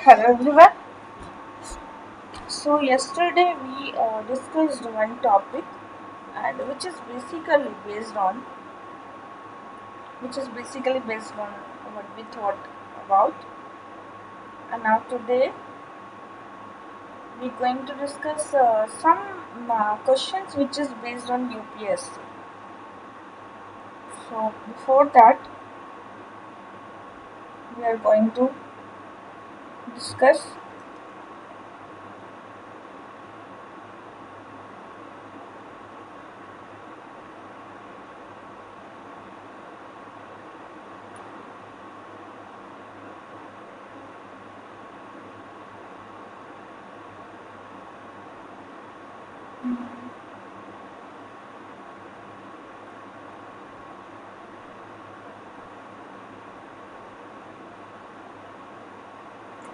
Hello everyone. So yesterday we discussed one topic, and which is basically based on what we thought about. And now today we're going to discuss some questions which is based on UPSC. So before that we are going to discuss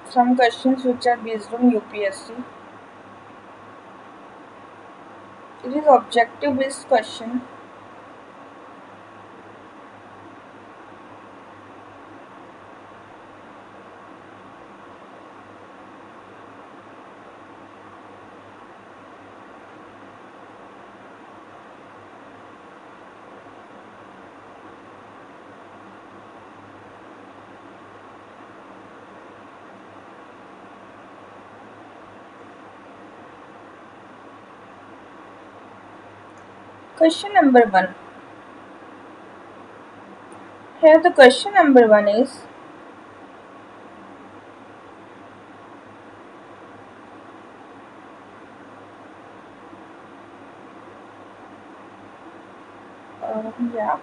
some questions which are based on UPSC. It is objective based question. Question number one. Here the question number one is yeah.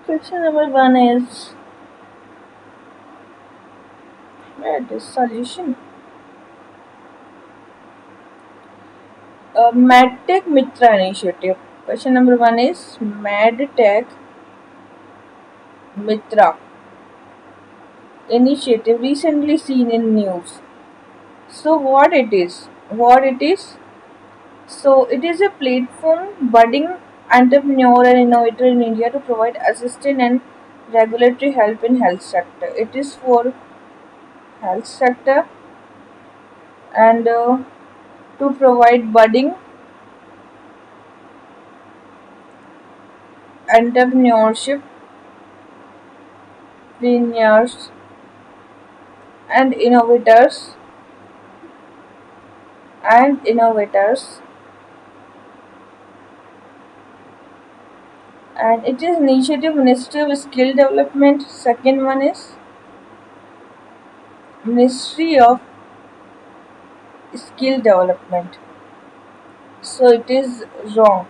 Question number one is where it is solution. MadTech Mitra initiative. Question number one is MadTech Mitra initiative recently seen in news. So what it is? What it is? So it is a platform budding entrepreneur and innovator in India to provide assistance and regulatory help in health sector. It is for health sector and to provide budding entrepreneurship pioneers and innovators and it is initiative Ministry of Skill Development. Second one is Ministry of Skill Development. So it is wrong.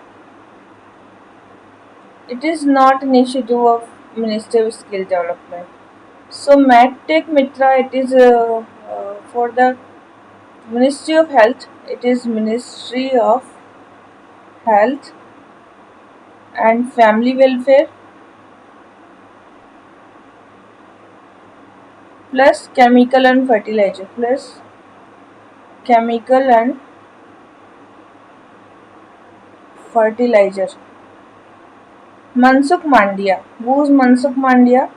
It is not initiative of Ministry of Skill Development. So MadTech Mitra, it is for the Ministry of Health. It is Ministry of Health and Family Welfare plus chemical and fertilizer plus chemical and fertilizer. Mansukh Mandia. Who's Mansukh Mandia?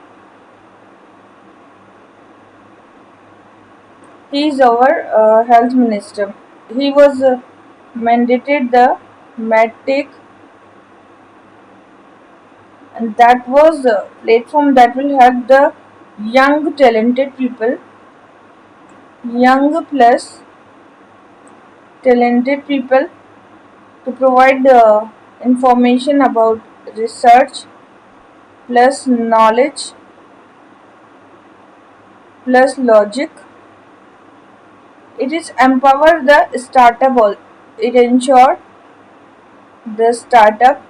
He is our health minister. He was mandated the MedTech, and that was a platform that will help the young talented people, young plus talented people to provide information about research plus knowledge plus logic. It is empower the startup. It ensure the startup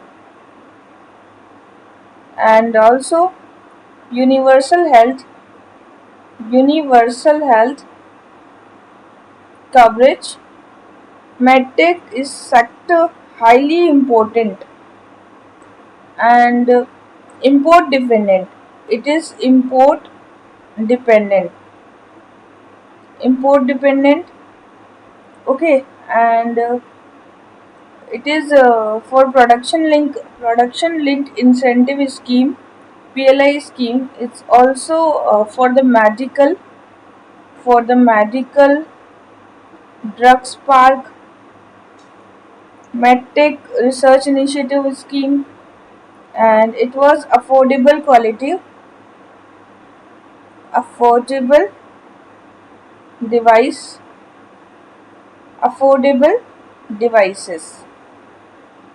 and also universal health, universal health coverage. MedTech is sector highly important and import dependent. It is dependent, import dependent. Okay, and it is for production linked incentive scheme PLI scheme. It's also for the medical drugs park medtech research initiative scheme, and it was affordable device affordable devices.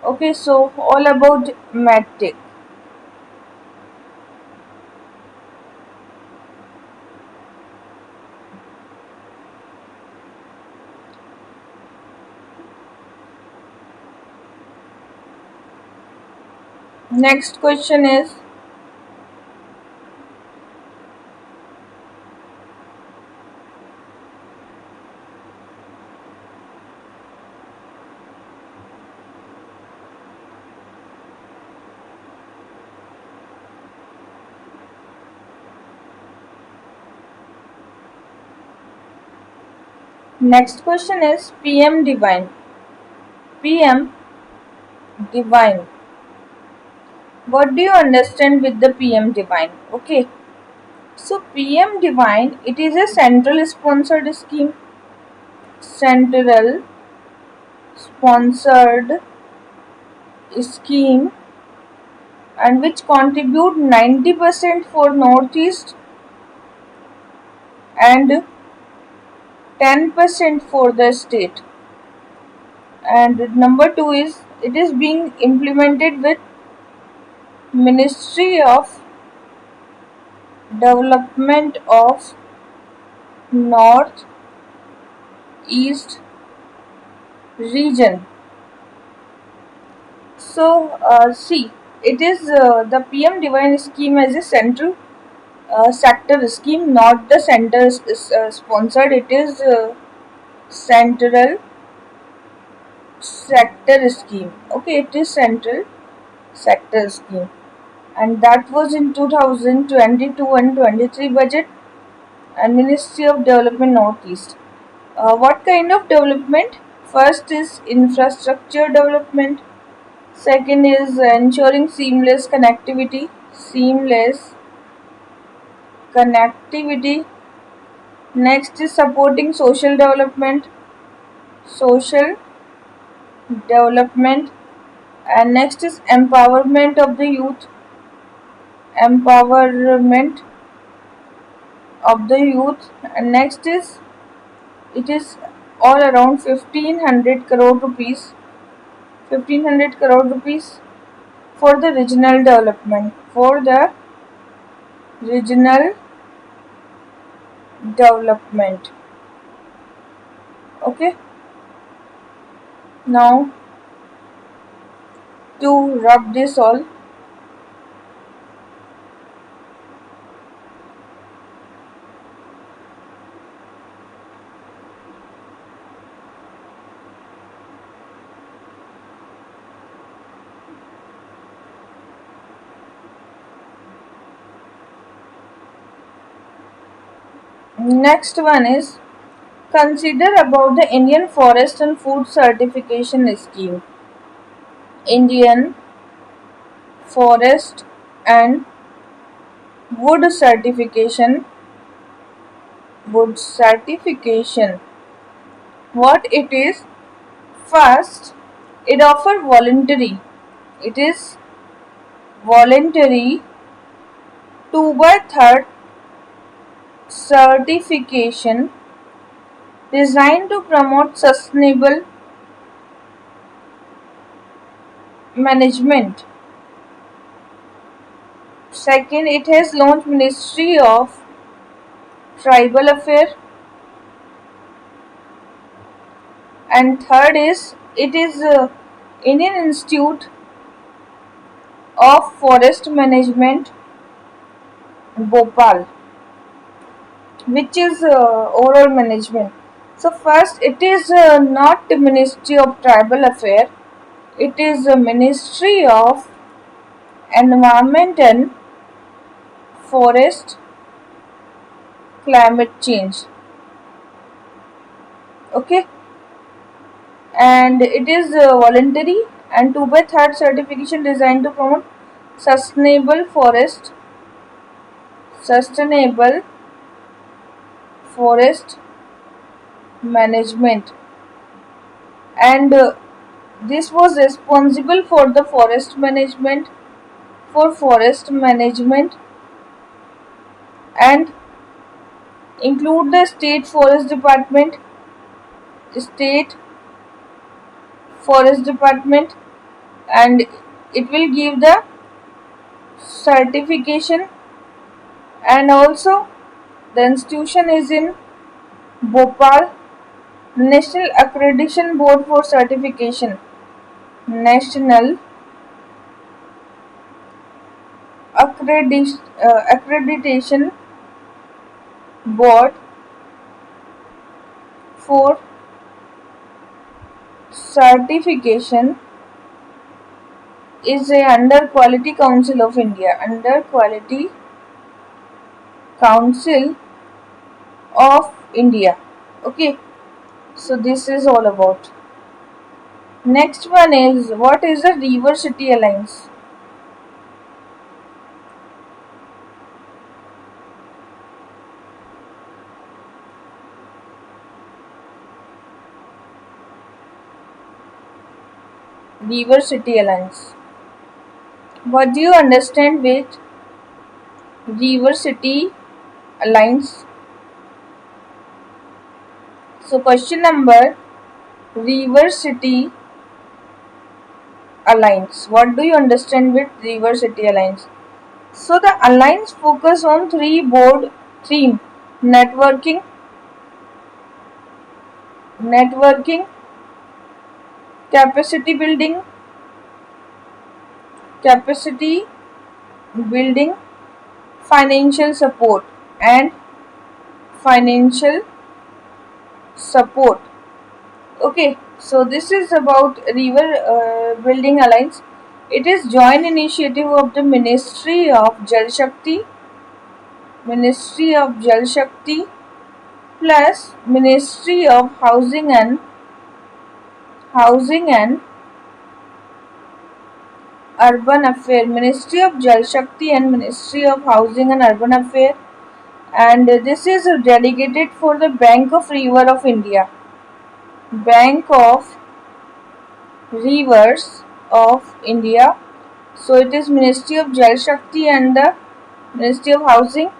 Okay, so all about medtech. Next question is, PM Divine. PM Divine. What do you understand with the PM Divine? Okay. So PM Divine, it is a central sponsored scheme. Central sponsored scheme, and which contribute 90% for Northeast and 10% for the state. And number two is, it is being implemented with Ministry of Development of North East region. So see, it is the PM Divine scheme as a central sector scheme, not the center sponsored. It is central sector scheme. Okay, it is central sector scheme, and that was in 2022 and 23 budget and Ministry of Development Northeast. What kind of development? First is infrastructure development. Second is ensuring seamless connectivity. Seamless connectivity. Next is supporting social development. Social development. And next is empowerment of the youth. Empowerment of the youth. And next is, it is all around 1500 crore rupees. 1500 crore rupees for the regional development. For the regional development. Okay. Now, to wrap this all, next one is, consider about the Indian Forest and Food Certification Scheme. Indian Forest and Wood Certification. Wood certification. What it is? First, it offers voluntary. It is voluntary 2 by 3rd certification designed to promote sustainable management. Second, it has launched Ministry of Tribal Affairs. And third is, it is Indian Institute of Forest Management, Bhopal, which is overall management. So first, it is not the Ministry of Tribal Affairs. It is the Ministry of Environment and Forest Climate Change. Okay, and it is voluntary and 2 by 3rd certification designed to promote sustainable forest sustainable forest management, and this was responsible for forest management and include the state forest department, and it will give the certification, and also the institution is in Bhopal. National Accreditation Board for Certification. National Accreditation Board for Certification is a under Quality Council of India. Under Quality Council of India. Okay, so this is all about. Next one is, what is the River City Alliance? River City Alliance. What do you understand with River City Alliance? So question number, River City Alliance. What do you understand with River City Alliance? So the alliance focus on three board theme: networking, networking, capacity building, capacity building, financial support, and financial support. Okay, so this is about River Building Alliance. It is joint initiative of the Ministry of Jal Shakti plus Ministry of Housing and Urban Affairs, Ministry of Jal Shakti and Ministry of Housing and Urban Affairs, and this is dedicated for the Bank of River of India. Bank of Rivers of India. So it is Ministry of Jal Shakti and the Ministry of Housing,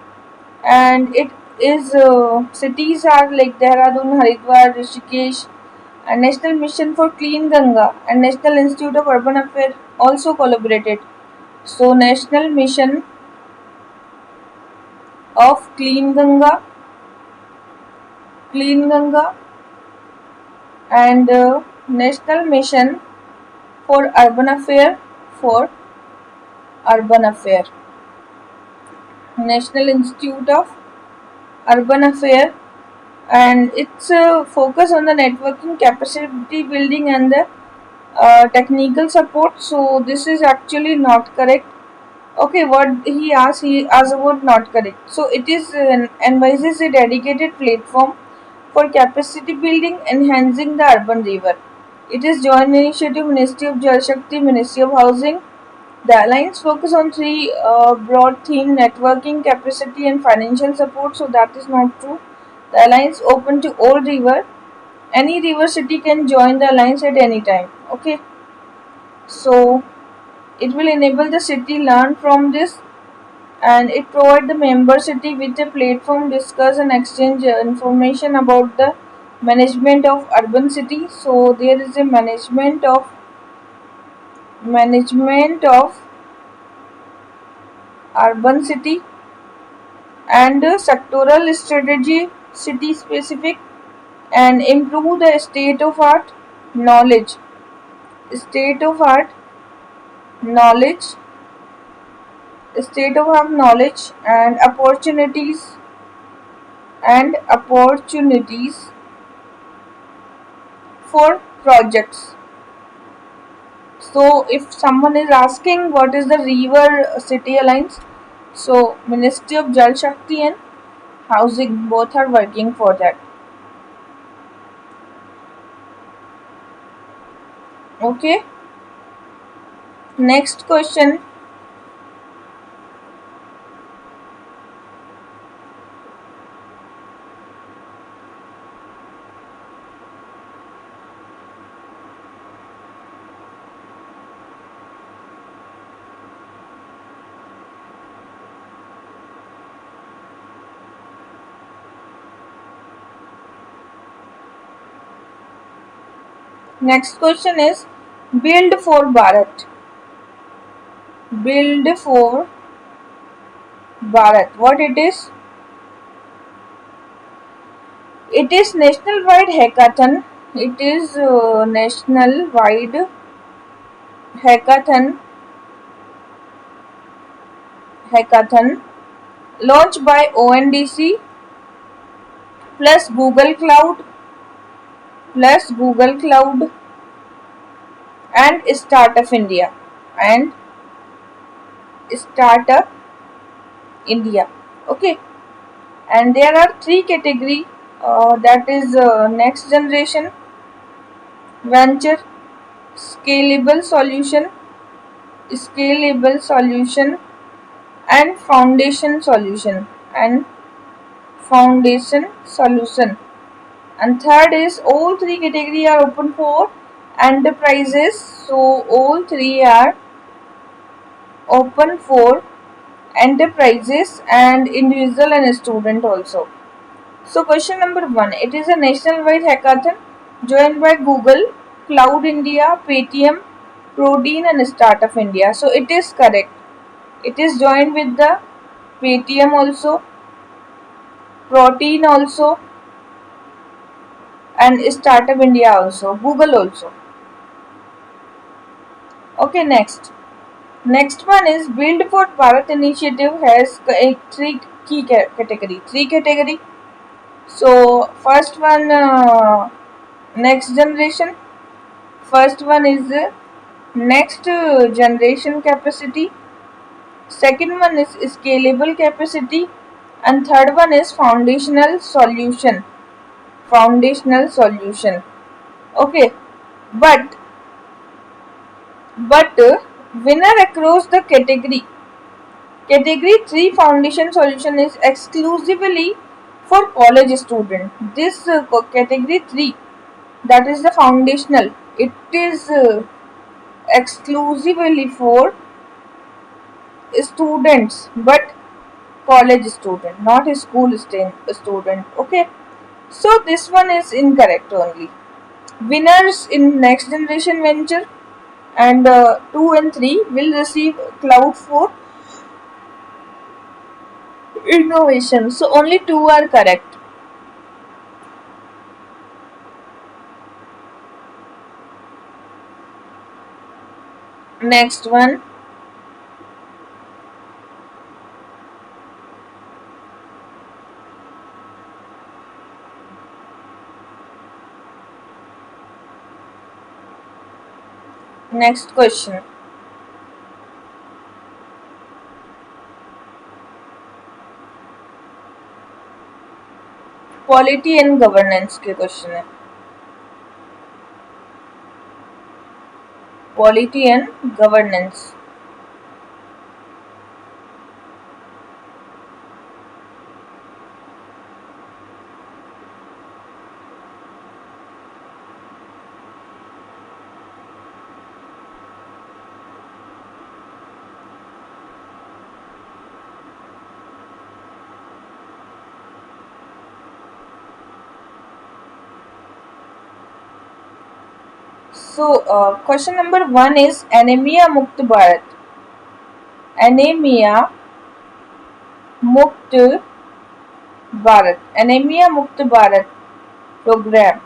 and it is cities are like Dehradun, Haridwar, Rishikesh, and National Mission for Clean Ganga and National Institute of Urban Affairs also collaborated. So National Mission of Clean Ganga, and National Mission for Urban Affair, National Institute of Urban Affair, and it's focus on the networking, capacity building, and the technical support. So this is actually not correct. Okay, what he asked about not correct. So it is advises a dedicated platform for capacity building, enhancing the urban river. It is joint initiative Ministry of Jal Shakti, Ministry of Housing. The alliance focus on three broad themes: networking, capacity, and financial support. So that is not true. The alliance open to all river. Any river city can join the alliance at any time. Okay, so it will enable the city learn from this, and it provide the member city with a platform discuss and exchange information about the management of urban city. So there is a management of urban city, and sectoral strategy city specific, and improve the knowledge state of art knowledge knowledge and opportunities for projects. So if someone is asking what is the River City Alliance, so Ministry of Jal Shakti and Housing both are working for that. Okay. Next question. Next question is Build for Bharat. Build for Bharat. What it is? It is national wide hackathon. It is national wide hackathon hackathon launched by ONDC plus Google Cloud and Startup India and Startup India. Okay, and there are three category, that is next generation, venture, scalable solution, scalable solution, and foundation solution. And third is all three category are open for enterprises. So all three are open for enterprises and individual and student also. So question number 1, it is a nationwide hackathon joined by Google, Cloud India, Paytm, Protein and Startup India. So it is correct. It is joined with the Paytm also, Protein also, and Startup India also, Google also. Okay, next. Next one is Build for Bharat initiative has three key category. Three category. So first one, next generation. First one is next generation capacity. Second one is scalable capacity, and third one is foundational solution. Foundational solution. Okay, but winner across the category 3 foundation solution is exclusively for college student. This category 3, that is the foundational, it is exclusively for students, but college student, not a school student. Okay, so this one is incorrect only. Winners in next generation venture and 2 and 3 will receive cloud for innovation. So only 2 are correct. Next one. Next question. Polity and governance के question है. Polity and governance. So, question number 1 is Anemia Mukt Bharat. Anemia Mukt Bharat. Anemia Mukt Bharat program.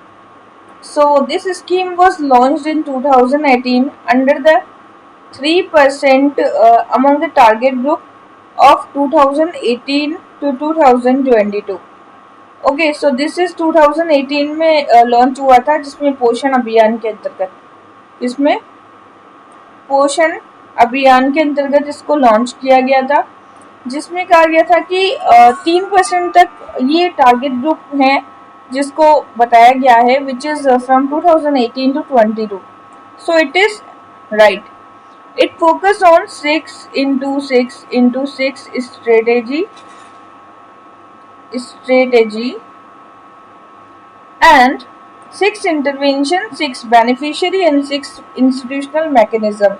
So, this scheme was launched in 2018 under the 3% among the target group of 2018 to 2022. Okay, so this is 2018 में launch हुआ था, जिसमें पोषण अभियान के अंतर्गत, इसमें पोषण अभियान के अंतर्गत इसको लॉन्च किया गया था, जिसमें कहा गया था कि 3% तक ये टारगेट ग्रुप है जिसको बताया गया है, which is from 2018 to 22. So it is right. It focus on 6x6 strategy and 6 intervention, 6 beneficiary and 6 institutional mechanism.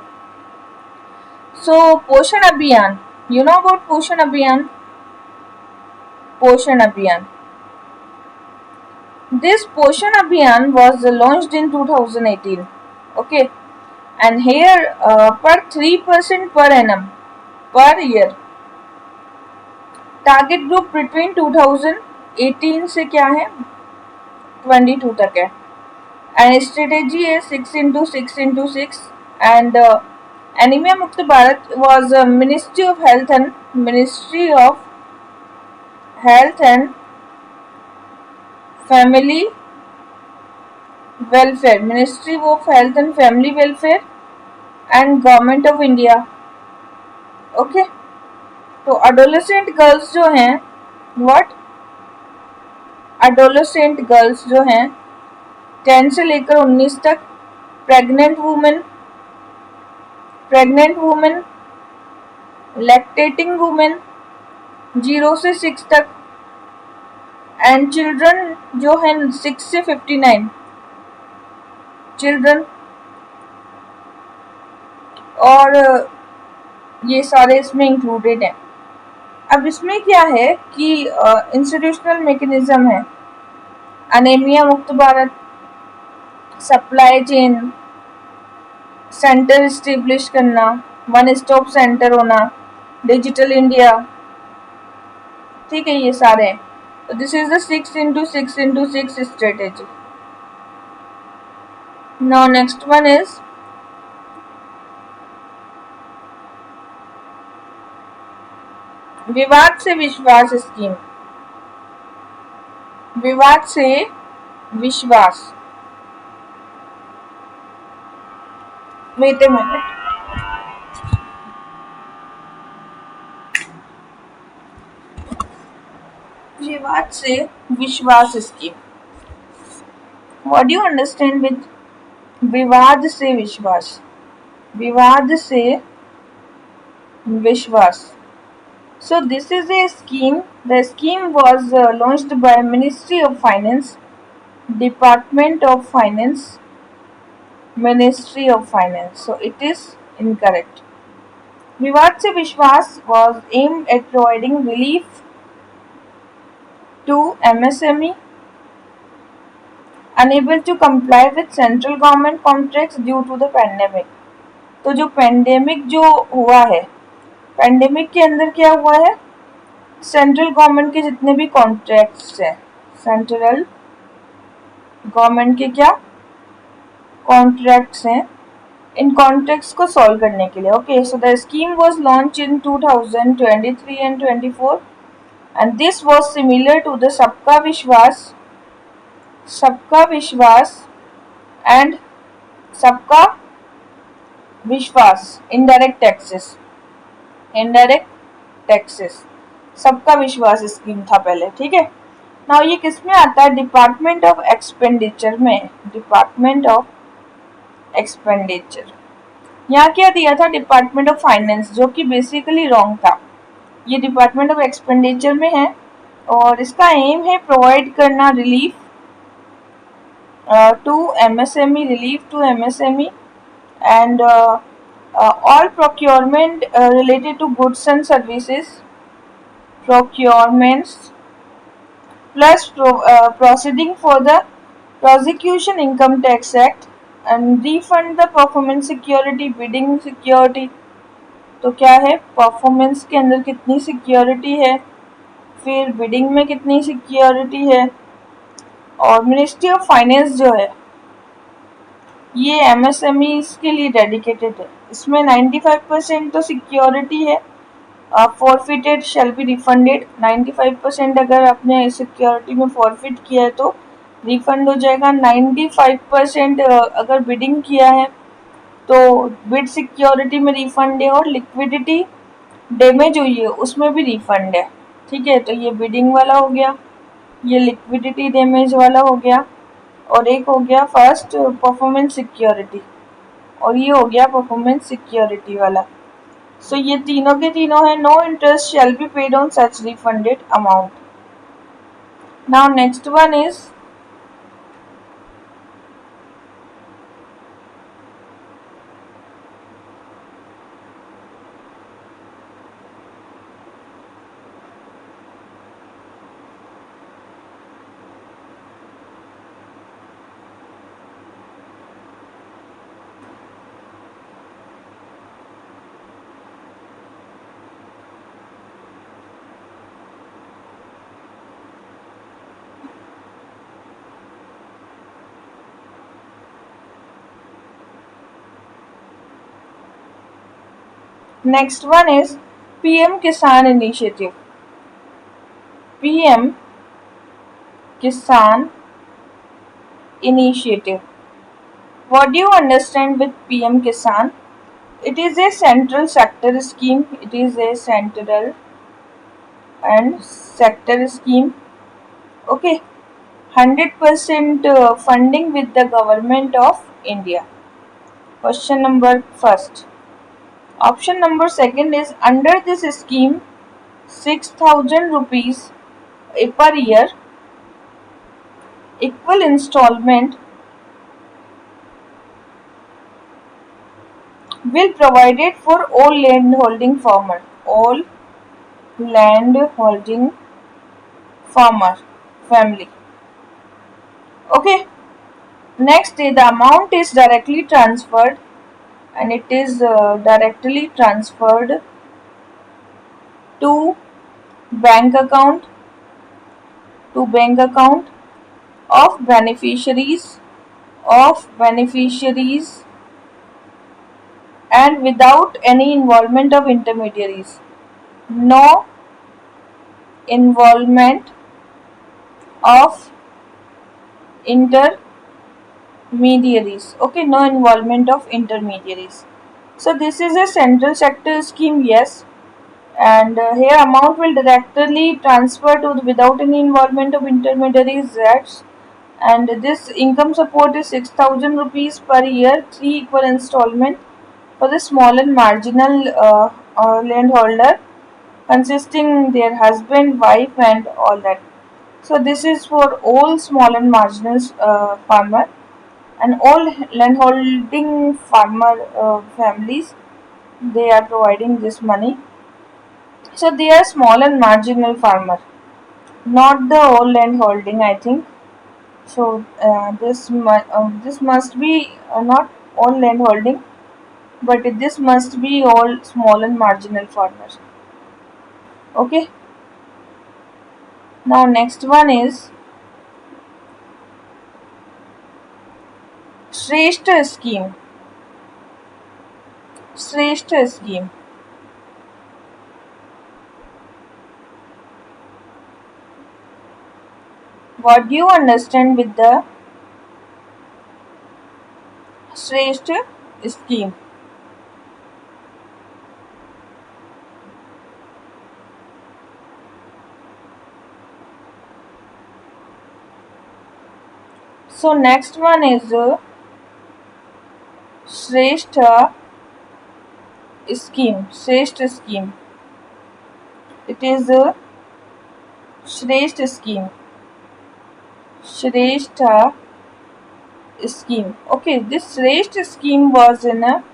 So Poshan Abhiyan, you know about Poshan Abhiyan? Poshan Abhiyan. This Poshan Abhiyan was launched in 2018. Okay, and here per 3% per annum per year. Target group between 2018 से क्या है 22 तक है. And strategy is 6x6x. And Anemia Mukta Bharat was Ministry of Health and Family Welfare, Ministry of Health and Family Welfare and Government of India. Okay, तो adolescent girls जो हैं, what, adolescent girls जो हैं 10 से लेकर 19 तक, pregnant women, lactating women 0 से 6 तक, एंड चिल्ड्रन जो है 6 से 59 चिल्ड्रन. और ये सारे इसमें इंक्लूडेड हैं. अब इसमें क्या है कि इंस्टीट्यूशनल मैकेनिज्म है. अनेमिया मुक्त Bharat, supply chain centre establish करना, वन स्टॉप सेंटर होना, डिजिटल इंडिया, ठीक है, ये सारे हैं. तो this is the 6x6x6 strategy. Now next one is विवाद से विश्वास स्कीम. विवाद से विश्वास, वेट ए मिनट. विवाद से विश्वास scheme. What do you understand with विवाद से विश्वास? विवाद से विश्वास. So this is a scheme. The scheme was launched by Ministry of Finance, Department of Finance, Ministry of Finance. So it is incorrect. Vivad se Vishwas was aimed at providing relief to MSME unable to comply with central government contracts due to the pandemic. तो जो pandemic जो हुआ है, pandemic के अंदर क्या हुआ है, सेंट्रल गवर्नमेंट के जितने भी कॉन्ट्रैक्ट्स हैं, सेंट्रल गवर्नमेंट के क्या कॉन्ट्रैक्ट्स हैं, इन कॉन्ट्रैक्ट्स को सॉल्व करने के लिए. Okay, so the scheme was launch in 2023 and 24 and this was similar to the Sabka Vishwas and सबका विश्वास इनडायरेक्ट टैक्सेस सबका विश्वास स्कीम था पहले. ठीक है, नाउ ये किस में आता है? डिपार्टमेंट ऑफ एक्सपेंडिचर में. Department of expenditure. यहाँ क्या दिया था? डिपार्टमेंट ऑफ फाइनेंस, जो कि बेसिकली रॉन्ग था. ये डिपार्टमेंट ऑफ एक्सपेंडिचर में है और इसका एम है प्रोवाइड करना relief to MSME, relief to MSME and all procurement related to goods and services, procurements plus proceeding for the prosecution income tax act and refund the performance security, bidding security. तो क्या है, performance के अंदर कितनी security है, फिर bidding में कितनी सिक्योरिटी है. और मिनिस्ट्री ऑफ फाइनेंस जो है ये एमएसएमई के लिए डेडिकेटेड है. इसमें 95% तो सिक्योरिटी है, फॉरफिटेड शैल बी रिफंडेड. 95% अगर आपने सिक्योरिटी में फॉरफिट किया है तो रिफंड हो जाएगा. 95% अगर बिडिंग किया है तो बिड सिक्योरिटी में रिफंड है, और लिक्विडिटी डैमेज हुई है उसमें भी रिफंड है. ठीक है, तो ये बिडिंग वाला हो गया, ये लिक्विडिटी डैमेज वाला हो गया, और एक हो गया फर्स्ट परफॉर्मेंस सिक्योरिटी, और ये हो गया परफॉर्मेंस सिक्योरिटी वाला. सो ये तीनों के तीनों है. No interest shall be paid on such refunded amount. Now next one is Next one is PM Kisan Initiative. PM Kisan Initiative. What do you understand with PM Kisan? It is a central sector scheme. It is a central and sector scheme. Okay, 100% funding with the government of India. Question number first. Option number second is under this scheme, 6,000 rupees per year, equal installment will provided for all land holding farmer. All land holding farmer family. Okay. Next, the amount is directly transferred, and it is directly transferred to bank account bank account of beneficiaries and without any involvement of intermediaries. No involvement of intermediaries. Okay, no involvement of intermediaries. So this is a central sector scheme, yes, and here amount will directly transfer to without any involvement of intermediaries. That's and this income support is 6,000 rupees per year, 3 equal installment for the small and marginal landholder, consisting their husband, wife, and all that. So this is for all small and marginal farmer and all landholding farmer families. They are providing this money. So they are small and marginal farmer, not the all landholding. I think so. This must be not all landholding, but this must be all small and marginal farmers. Okay. Now next one is Shrestha scheme. Shrestha scheme. What do you understand with the Shrestha scheme? So next one is Shrestha scheme. Shrestha scheme. It is a Shrestha scheme. Shrestha scheme. Okay, this Shrestha scheme was in a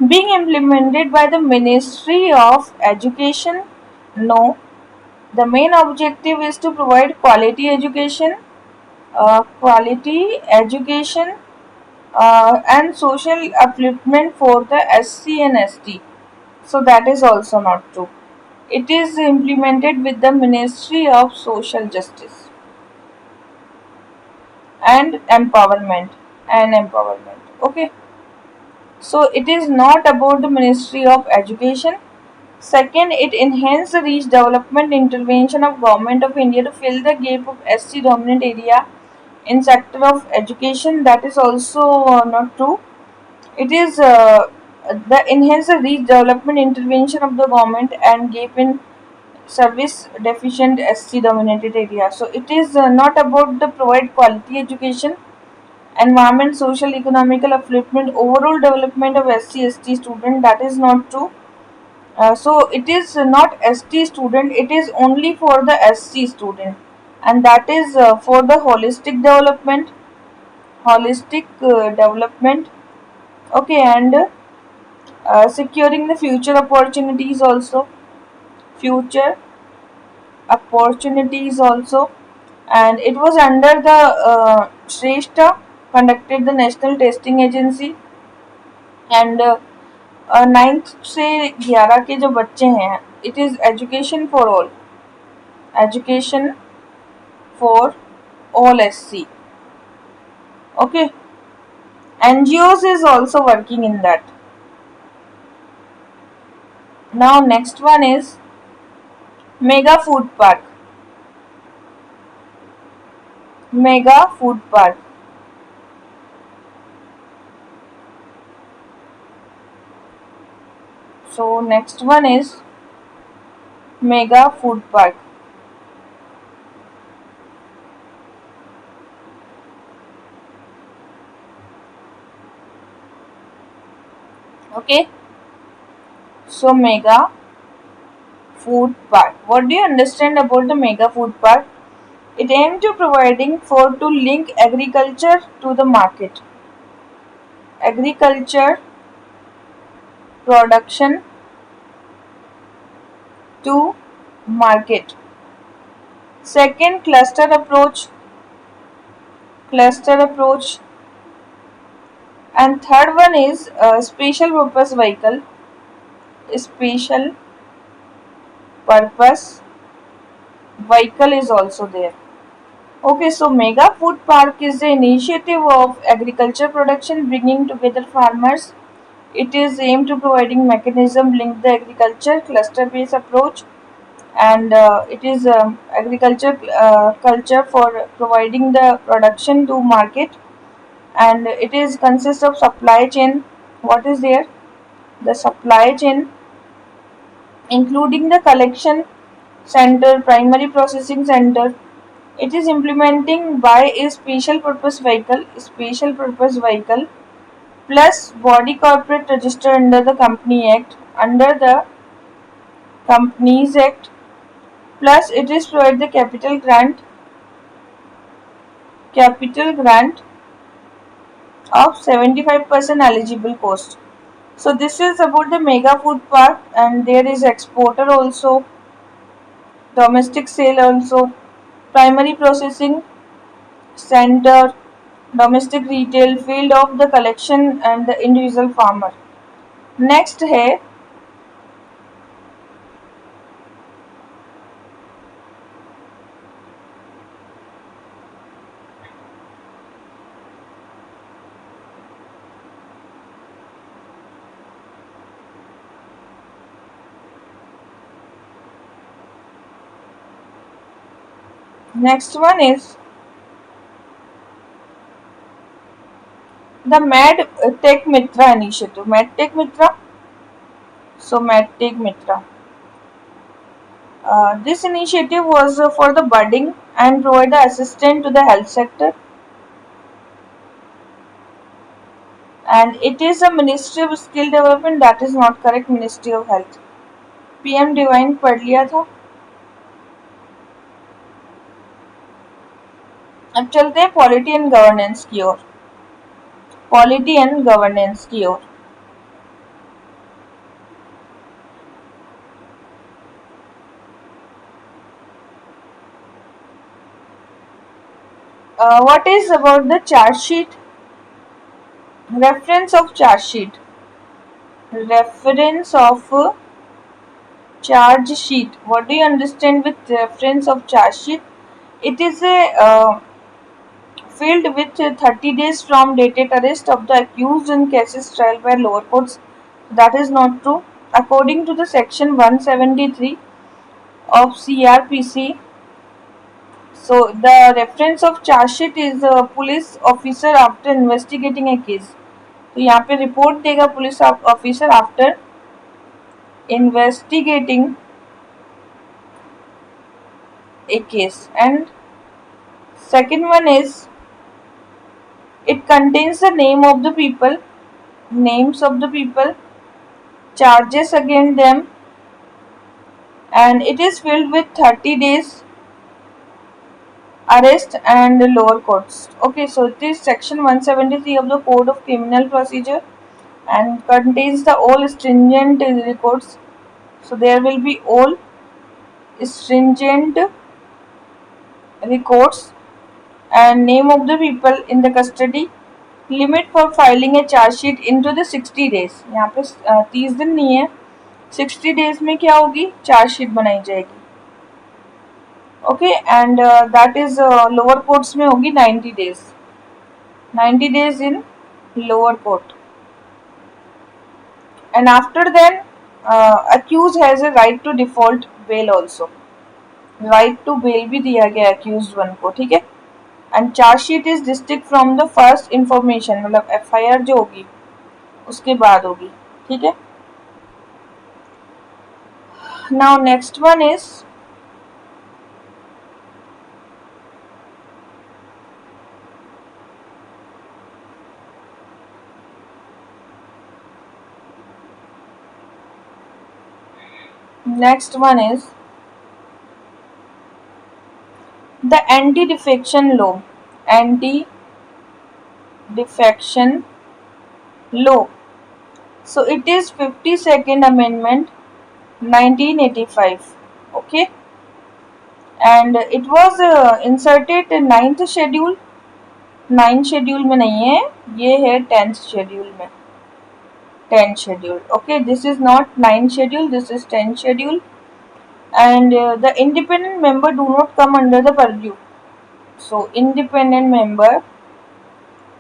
being implemented by the Ministry of Education. No, the main objective is to provide quality education and social upliftment for the SC and ST. So that is also not true. It is implemented with the Ministry of Social Justice and Empowerment Okay, so it is not about the Ministry of Education. Second, it enhances the reach development intervention of Government of India to fill the gap of SC dominant area in sector of education. That is also not true. It is the enhance the reach development intervention of the government and gap in service deficient SC dominated area. So it is not about the provide quality education, environment, social, economical upliftment, overall development of SC ST student. That is not true. So it is not ST student. It is only for the SC student, and that is for the holistic development. Okay, and securing the future opportunities also, and it was under the Shrestha conducted the National Testing Agency, and 9th से 11 के जो बच्चे हैं, it is education for all SC. Okay, NGOs is also working in that. Now next one is Mega Food Park. Mega Food Park. So next one is Mega Food Park. Okay. So Mega Food Park. What do you understand about the Mega Food Park? It aims to providing for to link agriculture to the market. Agriculture production to market. Second, cluster approach, and third one is special purpose vehicle. Special purpose vehicle is also there. Okay, so Mega Food Park is the initiative of agriculture production bringing together farmers. It is aimed to providing mechanism link the agriculture cluster based approach, and it is agriculture culture for providing the production to market, and it is consists of supply chain. What is there? The supply chain including the collection center, primary processing center. It is implementing by a special purpose vehicle plus body corporate register under the Company Act, under the Companies Act, plus it is provide the capital grant of 75% eligible cost. So this is about the Mega Food Park, and there is exporter also, domestic sale also, primary processing center, domestic retail, field of the collection and the individual farmer. Next है next one is the Mad Tech Mitra initiative. Mad Tech Mitra. So Mad Tech Mitra. This initiative was for the budding and provide the assistance to the health sector, and it is a Ministry of Skill Development. That is not correct. Ministry of Health. PM divine पढ़ लिया था. अब चलते हैं polity and governance की ओर. Polity and governance की ओर. What is about the charge sheet? Reference of charge sheet. Reference of charge sheet. What do you understand with reference of charge sheet? It is a field with 30 days from dated arrest of the accused in cases trial by lower courts. That is not true. According to the section 173 of CRPC, so the reference of charge sheet is a police officer after investigating a case. तो यहाँ पे report देगा police officer after investigating a case. And second one is it contains the names of the people, charges against them, and it is filled with 30 days arrest and lower courts. Okay, so it is section 173 of the Code of Criminal Procedure and contains the all stringent records. So there will be all stringent records and name of the people in the custody. Limit for filing A chargesheet into the 60 days. यहाँ पे 30 दिन नहीं है, 60 days में क्या होगी, chargesheet बनाई जाएगी. Okay, and that is lower courts में होगी 90 days. 90 days in lower court, and after then accused has a right to default bail also, right to bail भी दिया गया अक्यूज वन को, ठीक है। And chargesheet is district from the first information, मतलब FIR जो होगी उसके बाद होगी, ठीक है। Now next one is, next one is the anti-defection law. Anti-defection law. So it is 52nd Amendment 1985. Okay, and it was inserted in ninth schedule. Ninth schedule में नहीं है, ये है टेंथ शेड्यूल में, tenth schedule. Okay, this is not ninth schedule, this is tenth schedule. And the independent member do not come under the purview. So independent member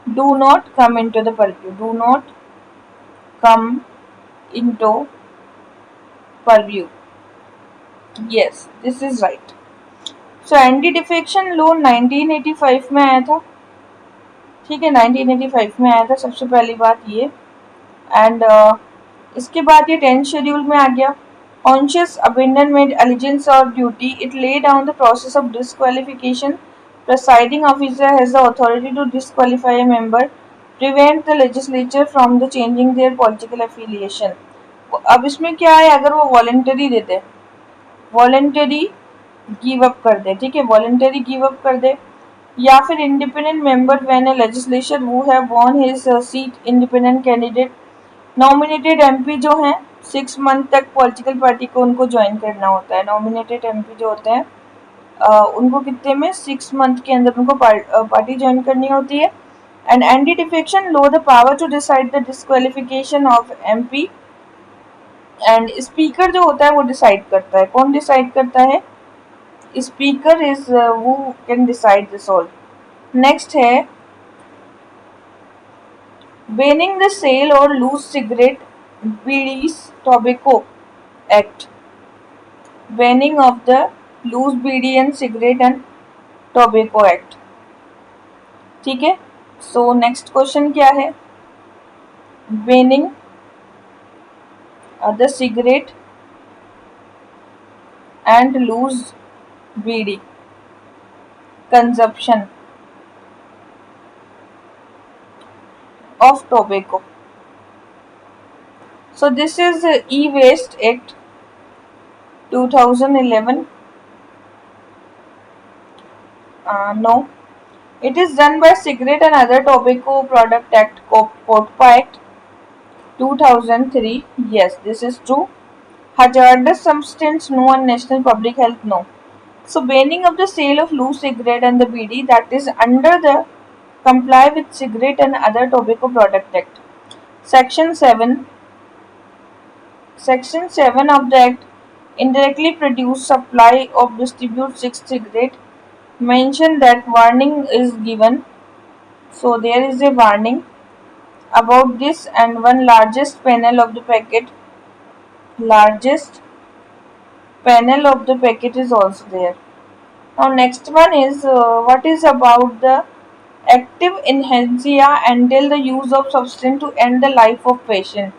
do not come into the purview, do not come into purview. Yes, this is right. So anti defection law 1985 में आया था, ठीक है, 1985 में आया था सबसे पहली बात ये। एंड इसके बाद ये 10th शेड्यूल में आ गया। Conscious abandonment, allegiance or duty, it lay down the process of disqualification. Presiding officer has the authority to disqualify a member, prevent the legislature from the changing their political affiliation. अब इसमें क्या है, अगर वो voluntary देते, voluntary give up कर दे, ठीक है, वॉलेंटरी गिव अप कर दे, या फिर independent member when a legislature who have von his seat independent candidate nominated MP जो हैं 6 मंथ तक पॉलिटिकल पार्टी को उनको ज्वाइन करना होता है। नॉमिनेटेड एमपी जो होते हैं उनको कितने में 6 मंथ के अंदर उनको पार्टी ज्वाइन करनी होती है। And anti defection law the power to decide the disqualification of MP, and speaker जो होता है वो डिसाइड करता है। कौन डिसाइड करता है? Speaker is who can decide this all. Next है बैनिंग द सेल और loose cigarette bidis tobacco act, banning of the loose bidi and cigarette and tobacco act, ठीक है। सो नेक्स्ट क्वेश्चन क्या है? Banning the cigarette and loose bidi consumption of tobacco. So this is E-Waste Act 2011. No, it is done by Cigarette and Other Tobacco Product Act, COTPA Act 2003. Yes, this is true. Hazardous substance, no, and national public health, no. So banning of the sale of loose cigarette and the BD, that is under the comply with Cigarette and Other Tobacco Product Act. Section 7 of the Act indirectly produce, supply or distribute cigarette, mention that warning is given. So there is a warning about this, and one largest panel of the packet is also there. Now next one is what is about the active enhancia until the use of substance to end the life of patient.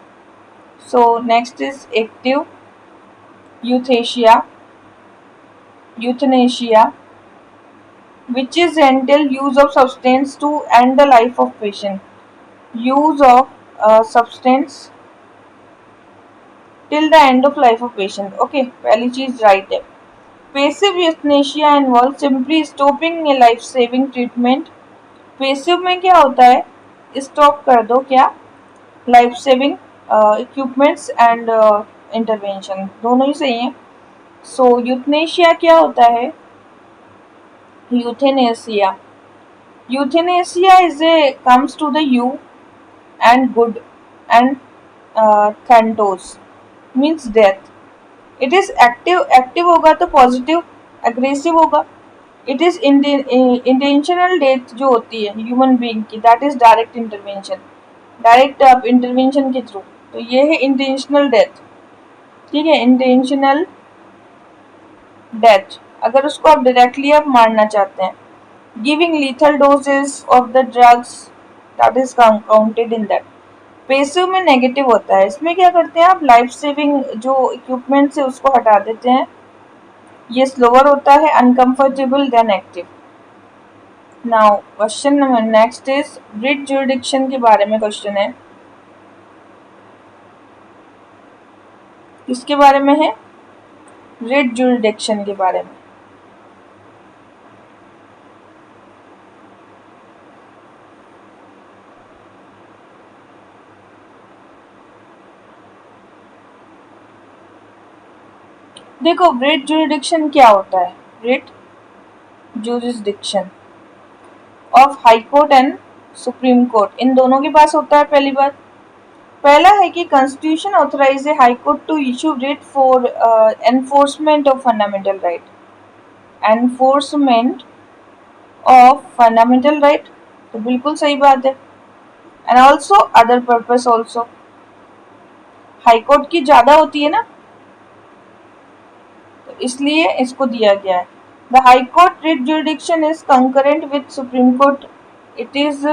So next is active euthanasia, which is until use of substance to end the life of patient. Use of substance till the end of life of patient. Okay, पहली चीज right है। Passive euthanasia involves simply stopping a life-saving treatment. Passive में क्या होता है? Stop कर दो क्या? Life-saving equipments and intervention दोनों ही सही हैं। So euthanasia क्या होता है? Euthanasia is a comes to the U and good and thanatos means death. It is active होगा तो positive, aggressive होगा। It is intentional death जो होती है human being की, that is direct intervention के थ्रू, तो ये है intentional death। ठीक है, इंटेंशनल डेथ, अगर उसको आप डायरेक्टली आप मारना चाहते हैं. Giving lethal doses of the drugs, that is counted in that. Passive में नेगेटिव होता है. इसमें क्या करते हैं आप, लाइफ सेविंग जो इक्विपमेंट है उसको हटा देते हैं. ये स्लोअर होता है, uncomfortable then active. Now question number next is writ jurisdiction के बारे में क्वेश्चन है. किसके बारे में है, रिट जुरिडिक्शन के बारे में. देखो रिट जुरिडिक्शन क्या होता है. Writ jurisdiction of high court and supreme court, इन दोनों के पास होता है. पहली बात, पहला है कि constitution authorise a high court to issue writ for enforcement of fundamental right. Enforcement of fundamental right, तो बिल्कुल सही बात है. And also other purpose also, high court की ज्यादा होती है ना, तो इसलिए इसको दिया गया है. The high court writ jurisdiction is concurrent with supreme court. It is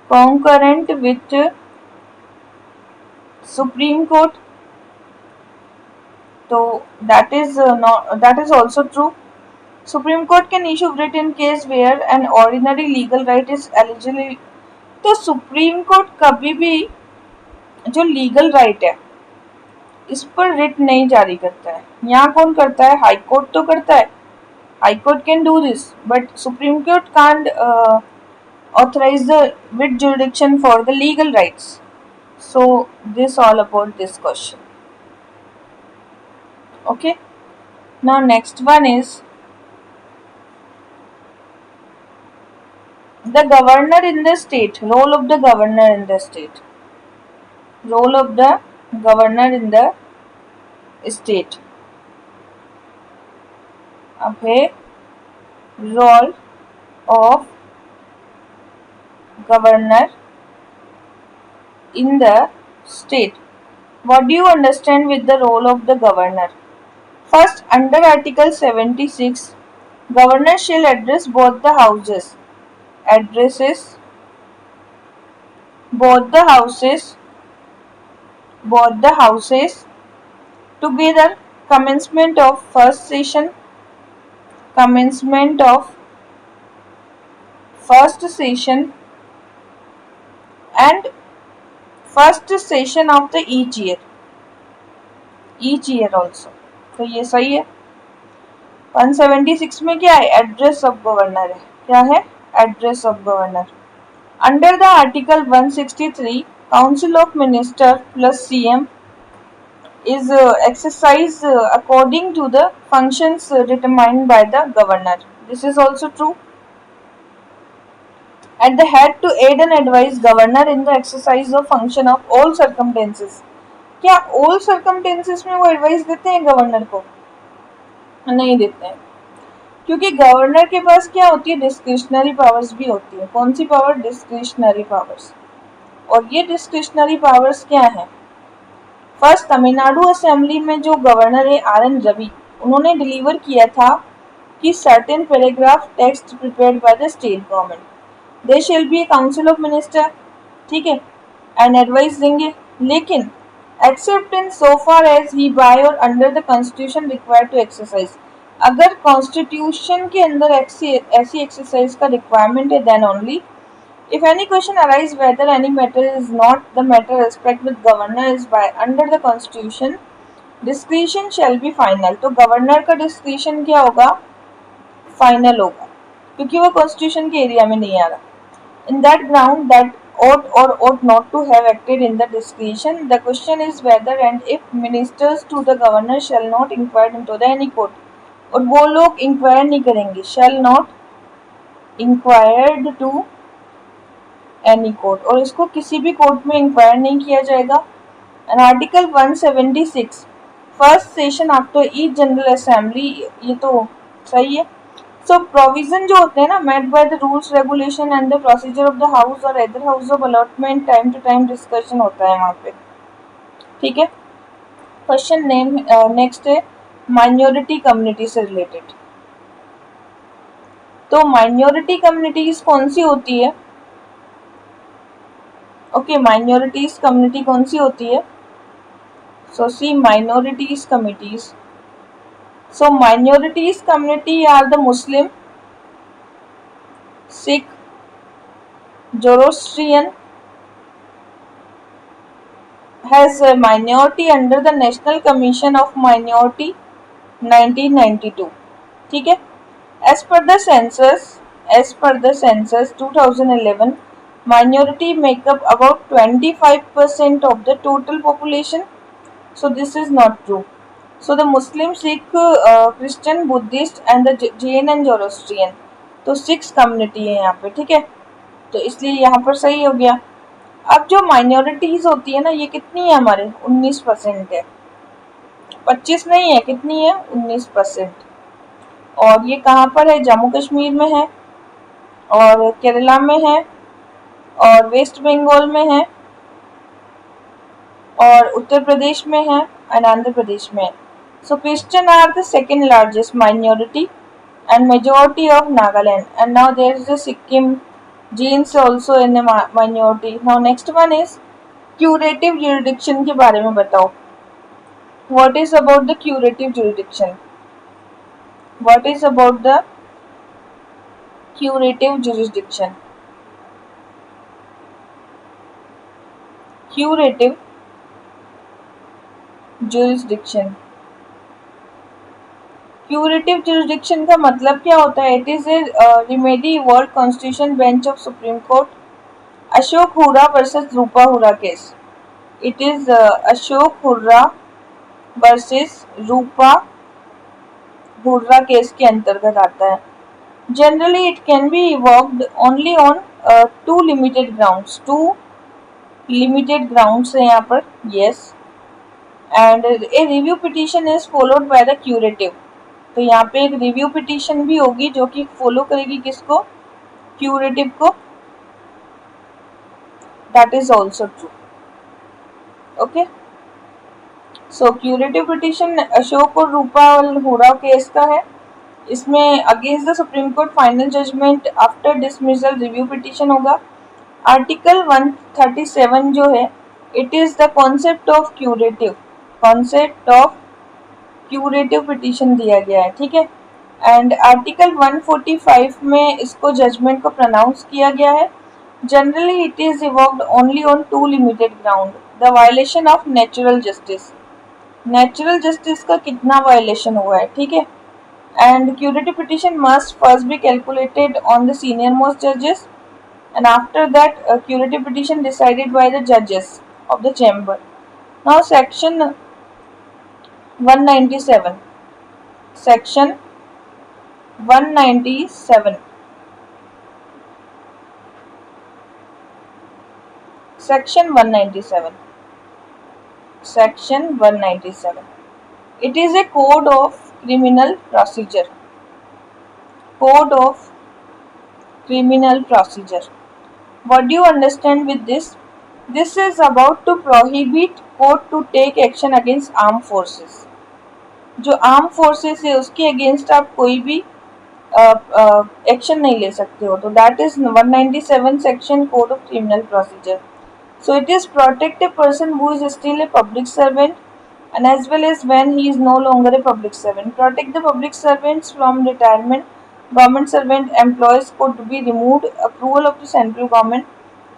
concurrent with Supreme Court. So that is also true. Supreme Court can issue writ in case where an ordinary legal right is eligible. तो supreme court कभी भी जो legal right है इस पर writ नहीं जारी करता है. यहाँ कौन करता है, हाई कोर्ट तो करता है. High court can do this but supreme court can't authorize the writ jurisdiction for the legal rights. So this all about this question. Okay, now next one is the governor in the state, role of the governor in the state. Role of the governor in the state. अब है role of governor in the state. What do you understand with the role of the governor? First, under Article 76, governor shall address both the houses. Addresses both the houses together. Commencement of first session. Commencement of first session and first session of the each year. Each year also. तो ये सही है. 176 में क्या है, address of governor है. क्या है, address of governor. Under the article 163, council of minister plus CM is exercised according to the functions determined by the governor. This is also true. At the head to aid and advise governor in the exercise of function of all circumstances. क्या all circumstances में वो advice देते हैं governor को, नहीं देते हैं. क्योंकि गवर्नर के पास क्या होती है, डिस्क्रिशनरी पावर्स भी होती है. कौन सी पावर, डिस्क्रिशनरी पावर्स. और ये डिस्क्रिशनरी पावर्स क्या है. फर्स्ट, तमिलनाडु असेंबली में जो गवर्नर है RN रवि, उन्होंने डिलीवर किया था कि certain paragraph text prepared by the state government. They shall be a council of minister, ठीक है, एंड एडवाइस देंगे. लेकिन except in so far as he by और under the constitution required to exercise. अगर constitution के अंदर ऐसी exercise का रिक्वायरमेंट है then only. If any question arise whether any matter is not the matter respect with governor is by under the constitution, discretion shall be final. तो governor का discretion क्या होगा, फाइनल होगा, क्योंकि वो कॉन्स्टिट्यूशन के एरिया में नहीं आ रहा. In that ground that ought or ought not to have acted in the discretion, the question is whether and if ministers to the governor shall not inquire into the any court. और वो लोग inquire नहीं करेंगे, shall not inquired to any court, और इसको किसी भी court में इंक्वायर नहीं किया जाएगा. And article 176, first session after each general assembly, ये तो सही है. सो प्रोविजन जो होते हैं ना, made by the rules regulation and the procedure of the house और other house of allotment, time to time discussion होता है वहाँ पे, ठीक है. क्वेश्चन नेम नेक्स्ट है माइनॉरिटी कम्युनिटी से रिलेटेड। तो माइनॉरिटी कम्युनिटीज कौन सी होती है? ओके, माइनॉरिटीज कम्युनिटी कौन सी होती है? सो सी minorities committees. So minorities community are the Muslim, Sikh, Zoroastrian, has a minority under the National Commission of Minority 1992. ठीक है? As per the census 2011, minority make up about 25% of the total population. So this is not true. So the Muslim, Sikh, Christian, Buddhist and the Jain and Zoroastrian. तो 6 community है यहाँ पे, ठीक है, तो इसलिए यहाँ पर सही हो गया। अब जो माइनॉरिटीज होती है ना, ये कितनी है हमारे? 19% है, 25 नहीं है, कितनी है? 19%। और ये कहाँ पर है? जम्मू कश्मीर में है, और केरला में है, और वेस्ट बंगाल में है, और उत्तर प्रदेश में है, और आंध्र प्रदेश में है। So Christian are the second largest minority and majority of Nagaland, and now there is a Sikkim, Jains also in a minority. Now next one is curative jurisdiction के बारे में बताओ। What is about the curative jurisdiction? What is about the curative jurisdiction? Curative jurisdiction. Curative jurisdiction का मतलब क्या होता है? It is a remedy world constitution bench of supreme court, Ashok Hurra versus Rupa Hurra case. It is Ashok Hurra versus Rupa Hurra case के अंतर्गत आता है। Generally it can be invoked only on two limited grounds. Two limited grounds है यहाँ पर, yes. And a review petition is followed by the curative. तो यहाँ पे एक रिव्यू पिटिशन भी होगी जो कि फॉलो करेगी किसको? क्यूरेटिव को। That is also true. Okay, so curative petition Ashok और रूपा हुर्रा केस का है। इसमें against the supreme court final judgment after dismissal review petition होगा। आर्टिकल 137 जो है, it is the concept of curative, concept of curative petition दिया गया है, ठीक है। एंड आर्टिकल 145 में इसको जजमेंट को प्रोनाउंस किया गया है। Generally it is invoked only on two limited ground, the violation of natural justice. Natural justice का कितना वायलेशन हुआ है, ठीक है। And curative petition must first be calculated on the senior most जजेस, and after that curative petition decided by the judges of the chamber. Now section 197, section 197, section 197, section 197, it is a code of criminal procedure, code of criminal procedure. What do you understand with this? This is about to prohibit court to take action against armed forces. जो arm forces है उसके against आप कोई भी action नहीं ले सकते हो। तो that is 197 section code of criminal procedure. So it is protect a person who is still a public servant and as well as when he is no longer a public servant. Protect the public servants from retirement. Government servant employees could be removed. Approval of the central government.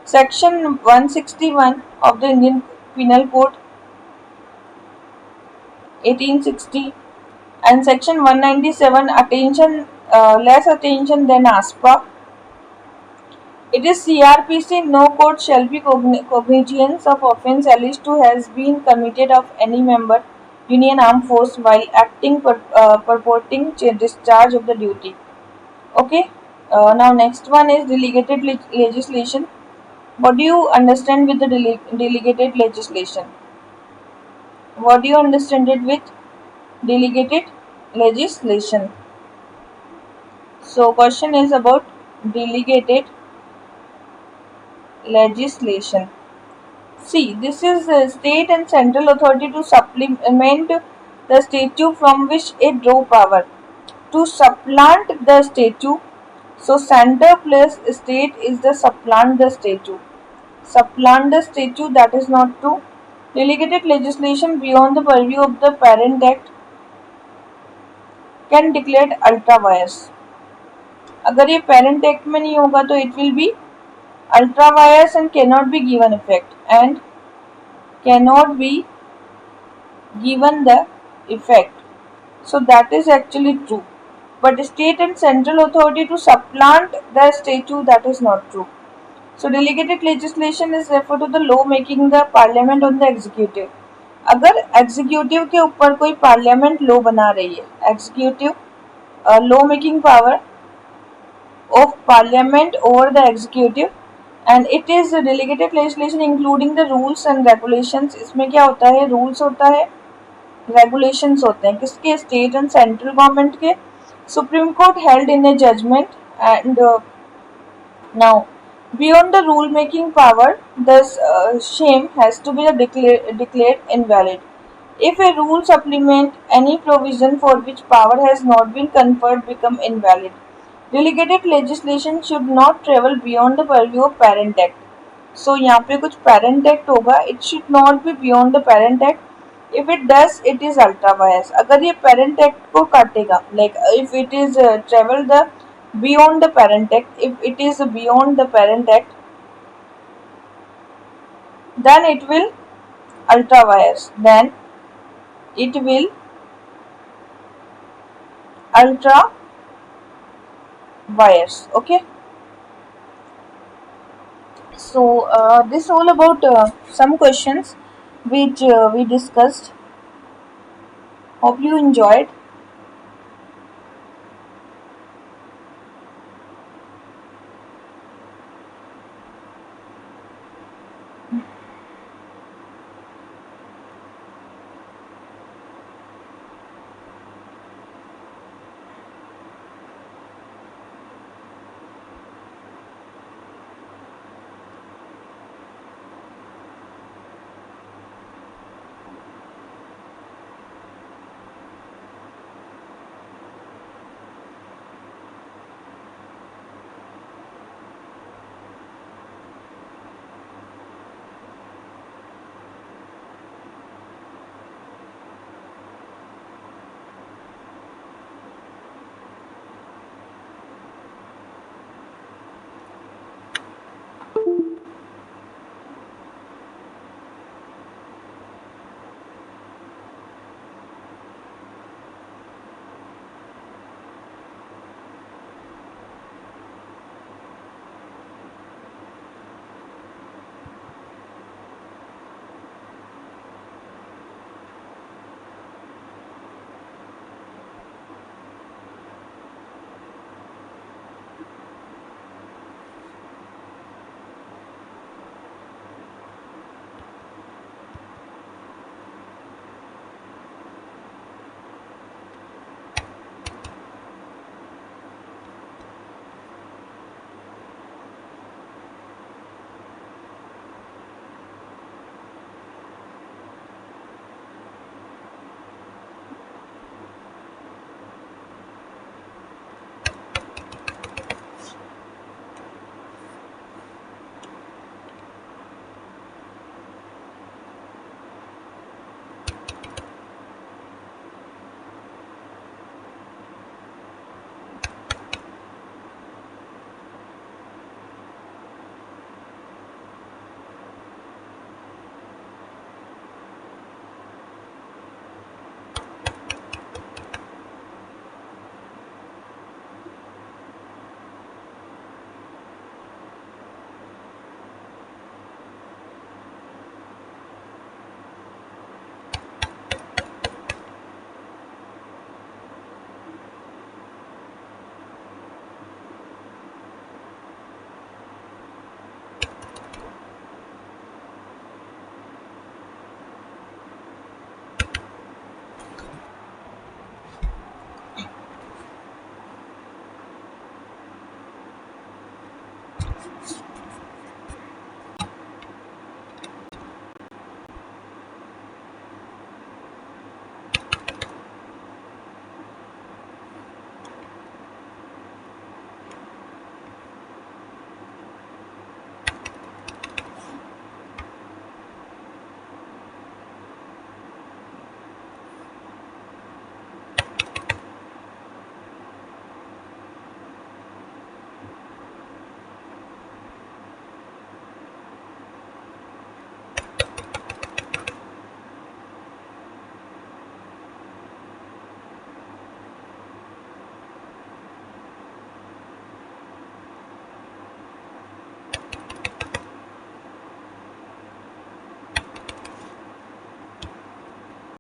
Section 161 of the Indian Penal Code 1860 and section 197 attention, less attention than ASPA. It is CRPC. No court shall be cognizance of offence alleged to has been committed of any member Union Armed Force while acting purporting discharge of the duty. Okay. Now next one is delegated legislation. What do you understand with the delegated legislation? What do you understand it with delegated legislation? So question is about delegated legislation. See, this is a state and central authority to supplement the statute from which it draw power. To supplant the statute, so center plus state is the supplant the statute. Supplant the statute, that is not true. Delegated legislation beyond the purview of the parent act can declare ultra vires. अगर ये parent act में नहीं होगा तो it will be ultra vires and cannot be given effect and cannot be given the effect. So that is actually true. But state and central authority to supplant the statute, that is not true. So delegated legislation is referred to the law making the parliament on the executive. अगर executive के ऊपर कोई parliament law बना रही है, executive law making power of parliament over the executive and it is a delegated legislation including the rules and regulations. इसमें क्या होता है, रूल्स होता है, रेगुलेशंस होते हैं किसके, स्टेट एंड सेंट्रल गवर्नमेंट के. Supreme court held in a judgment and now beyond the rule making power this shame has to be declared invalid if a rule supplement any provision for which power has not been conferred become invalid. Delegated legislation should not travel beyond the purview of parent act. So यहाँ पे कुछ parent act होगा, it should not be beyond the parent act. If it does, it is ultra vires. अगर ये parent act को काटेगा, like if it is travel the beyond the parent act, if it is beyond the parent act, then it will ultra vires. Then it will ultra wires. Okay. So this all about some questions which we discussed. Hope you enjoyed.